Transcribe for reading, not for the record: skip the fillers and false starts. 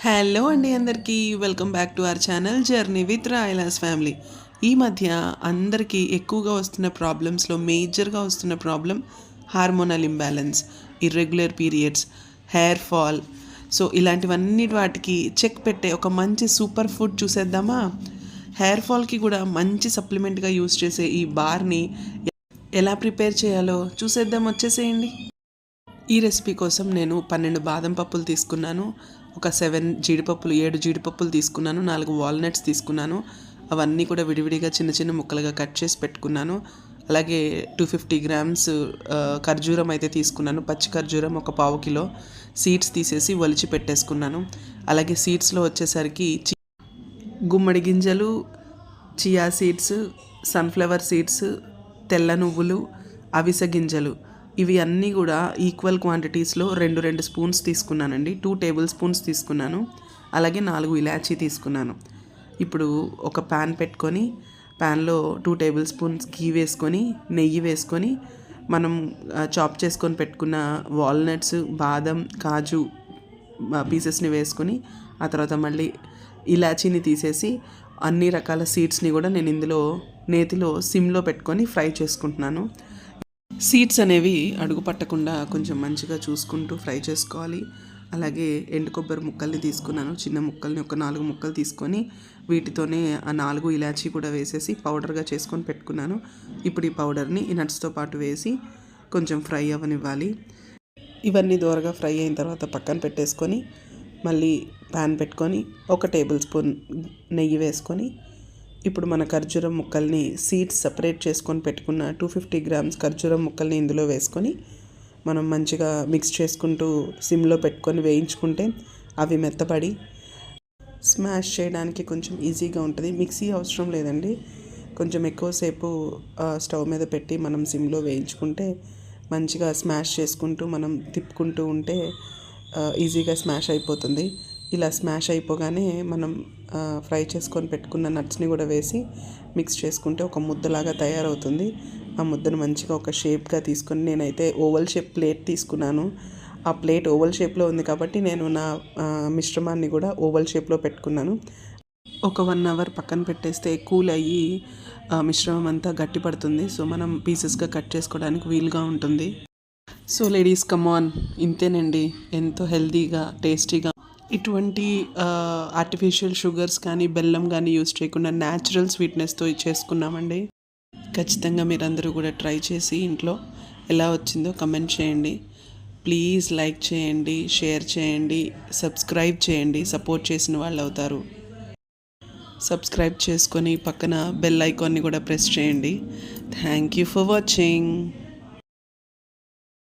Hello అండి అందరికీ welcome back to our channel journey with Rayalas family. ఈ మధ్య అందరికీ ఎక్కువగా వస్తున్న ప్రాబ్లమ్స్లో మేజర్గా వస్తున్న problem hormonal imbalance, irregular periods, hair fall. So ఇలాంటివన్నీ వాటికి చెక్ పెట్టే ఒక మంచి సూపర్ ఫుడ్ చూసేద్దామా? హెయిర్ ఫాల్కి కూడా మంచి సప్లిమెంట్గా యూస్ చేసే ఈ బార్ని ఎలా ప్రిపేర్ చేయాలో చూసేద్దాం, వచ్చేసేయండి. ఈ రెసిపీ కోసం నేను 12 బాదం పప్పులు తీసుకున్నాను, ఒక 7 జీడిపప్పులు తీసుకున్నాను, 4 వాల్నట్స్ తీసుకున్నాను. అవన్నీ కూడా విడివిడిగా చిన్న చిన్న ముక్కలుగా కట్ చేసి పెట్టుకున్నాను. అలాగే 250 గ్రామ్స్ ఖర్జూరం అయితే తీసుకున్నాను, పచ్చి ఖర్జూరం ఒక పావు కిలో. సీడ్స్ తీసేసి ఒలిచి పెట్టేసుకున్నాను. అలాగే సీడ్స్లో వచ్చేసరికి గుమ్మడి గింజలు, చియా సీడ్స్, సన్ఫ్లవర్ సీడ్స్, తెల్ల నువ్వులు, అవిసె గింజలు, ఇవి అన్నీ కూడా ఈక్వల్ క్వాంటిటీస్లో 2 స్పూన్స్ తీసుకున్నానండి. 2 టేబుల్ స్పూన్స్ తీసుకున్నాను. అలాగే 4 ఇలాచీ తీసుకున్నాను. ఇప్పుడు ఒక ప్యాన్ పెట్టుకొని ప్యాన్లో 2 టేబుల్ స్పూన్స్ గీ వేసుకొని, నెయ్యి వేసుకొని, మనం చాప్ చేసుకొని పెట్టుకున్న వాల్నట్స్, బాదం, కాజు పీసెస్ని వేసుకొని, ఆ తర్వాత మళ్ళీ ఇలాచీని తీసేసి అన్ని రకాల సీడ్స్ని కూడా నేను ఇందులో నేతిలో సిమ్లో పెట్టుకొని ఫ్రై చేసుకుంటున్నాను. సీడ్స్ అనేవి అడుగు పట్టకుండా కొంచెం మంచిగా చూసుకుంటూ ఫ్రై చేసుకోవాలి. అలాగే ఎండు కొబ్బరి ముక్కల్ని తీసుకున్నాను, చిన్న ముక్కల్ని ఒక 4 ముక్కలు తీసుకొని వీటితోనే ఆ 4 ఇలాచీ కూడా వేసేసి పౌడర్గా చేసుకొని పెట్టుకున్నాను. ఇప్పుడు ఈ పౌడర్ని ఈ నట్స్తో పాటు వేసి కొంచెం ఫ్రై అవ్వనివ్వాలి. ఇవన్నీ దోరగా ఫ్రై అయిన తర్వాత పక్కన పెట్టేసుకొని మళ్ళీ ప్యాన్ పెట్టుకొని 1 టేబుల్ స్పూన్ నెయ్యి వేసుకొని ఇప్పుడు మన ఖర్జూరం ముక్కల్ని సీడ్స్ సపరేట్ చేసుకొని పెట్టుకున్న 250 గ్రామ్స్ ఖర్జూరం ముక్కల్ని ఇందులో వేసుకొని మనం మంచిగా మిక్స్ చేసుకుంటూ సిమ్లో పెట్టుకొని వేయించుకుంటే అవి మెత్తపడి స్మాష్ చేయడానికి కొంచెం ఈజీగా ఉంటుంది. మిక్సీ అవసరం లేదండి, కొంచెం ఎక్కువసేపు స్టవ్ మీద పెట్టి మనం సిమ్లో వేయించుకుంటే మంచిగా స్మాష్ చేసుకుంటూ మనం తిప్పుకుంటూ ఉంటే ఈజీగా స్మాష్ అయిపోతుంది. ఇలా స్మాష్ అయిపోగానే మనం ఫ్రై చేసుకొని పెట్టుకున్న నట్స్ని కూడా వేసి మిక్స్ చేసుకుంటే ఒక ముద్దలాగా తయారవుతుంది. ఆ ముద్దను మంచిగా ఒక షేప్గా తీసుకొని నేనైతే ఓవల్ షేప్ ప్లేట్ తీసుకున్నాను. ఆ ప్లేట్ ఓవల్ షేప్లో ఉంది కాబట్టి నేను నా మిశ్రమాన్ని కూడా ఓవల్ షేప్లో పెట్టుకున్నాను. ఒక 1 అవర్ పక్కన పెట్టేస్తే కూల్ అయ్యి మిశ్రమం అంతా గట్టి పడుతుంది. సో మనం పీసెస్గా కట్ చేసుకోవడానికి వీలుగా ఉంటుంది. సో లేడీస్ కమాన్, ఇంతేనండి, ఎంతో హెల్తీగా టేస్టీగా ఇటువంటి ఆర్టిఫిషియల్ షుగర్స్ కానీ బెల్లం కానీ యూస్ చేయకుండా న్యాచురల్ స్వీట్నెస్తో చేసుకున్నామండి. ఖచ్చితంగా మీరందరూ కూడా ట్రై చేసి ఇంట్లో ఎలా వచ్చిందో కమెంట్ చేయండి. ప్లీజ్ లైక్ చేయండి, షేర్ చేయండి, సబ్స్క్రైబ్ చేయండి. సపోర్ట్ చేసిన వాళ్ళు అవుతారు. సబ్స్క్రైబ్ చేసుకొని పక్కన బెల్ ఐకాన్ని కూడా ప్రెస్ చేయండి. Thank you for watching.